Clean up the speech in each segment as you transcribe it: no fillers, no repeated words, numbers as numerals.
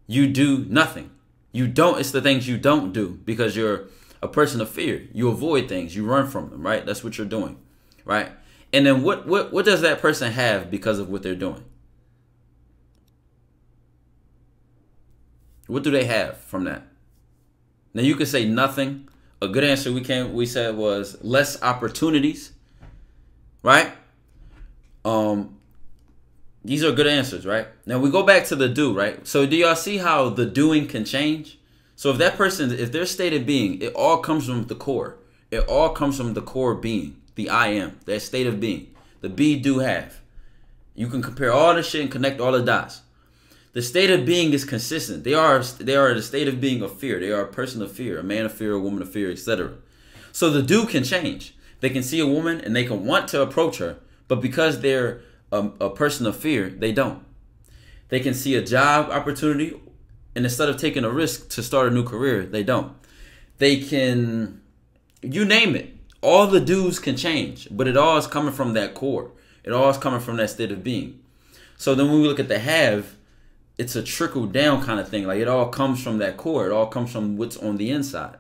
You do nothing. You don't. It's the things you don't do because you're a person of fear. You avoid things. You run from them. Right. That's what you're doing. Right. And then what does that person have because of what they're doing? What do they have from that? Now you could say nothing. A good answer we said was less opportunities. Right. These are good answers, right? Now we go back to the do, right? So do y'all see how the doing can change? So if that person, if their state of being, it all comes from the core. It all comes from the core being, the I am, that state of being, the be, do, have. You can compare all this shit and connect all the dots. The state of being is consistent. They are the state of being of fear. They are a person of fear, a man of fear, a woman of fear, etc. So the do can change. They can see a woman and they can want to approach her, but because they're a person of fear, they don't. They can see a job opportunity, and instead of taking a risk to start a new career, they don't. They can, you name it. All the do's can change, but it all is coming from that core. It all is coming from that state of being. So then when we look at the have, it's a trickle down kind of thing. Like it all comes from that core. It all comes from what's on the inside.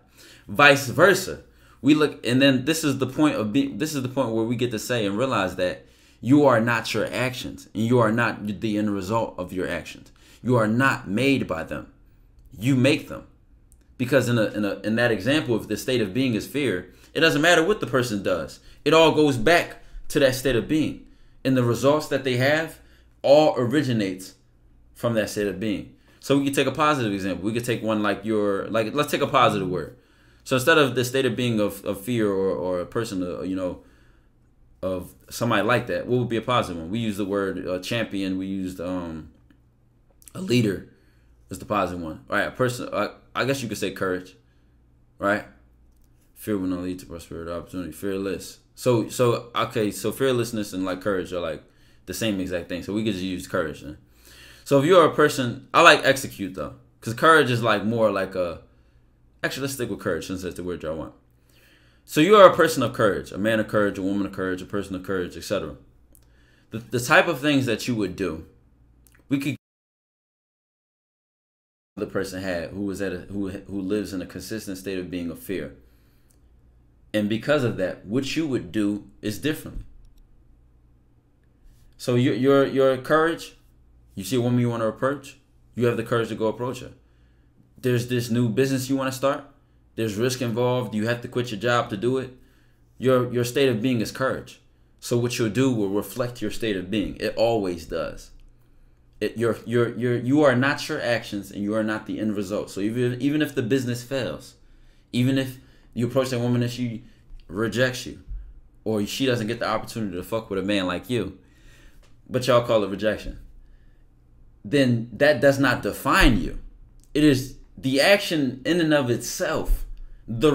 Vice versa. We look, and then this is the point of being. This is the point where we get to say and realize that you are not your actions, and you are not the end result of your actions. You are not made by them. You make them. Because in that example, if the state of being is fear, it doesn't matter what the person does. It all goes back to that state of being. And the results that they have all originates from that state of being. So we could take a positive example. We could take one like let's take a positive word. So instead of the state of being of fear or a person, of somebody like that, what would be a positive one? We use the word champion. We used a leader is the positive one. All right, a person, I guess you could say courage, right? Fear will not lead to prosperity or opportunity. Fearless. So fearlessness and like courage are like the same exact thing. So we could just use courage then. So if you're a person, I like execute though, because courage is like more like a, actually let's stick with courage since that's the word y'all want. So you are a person of courage, a man of courage, a woman of courage, a person of courage, etc. The type of things that you would do, we could the person had who lives in a consistent state of being of fear. And because of that, what you would do is different. So your courage, you see a woman you want to approach, you have the courage to go approach her. There's this new business you want to start. There's risk involved. You have to quit your job to do it. Your state of being is courage. So what you'll do will reflect your state of being. It always does. You are not your actions, and you are not the end result. So even if the business fails, even if you approach that woman and she rejects you, or she doesn't get the opportunity to fuck with a man like you, but y'all call it rejection, then that does not define you. It is the action in and of itself. The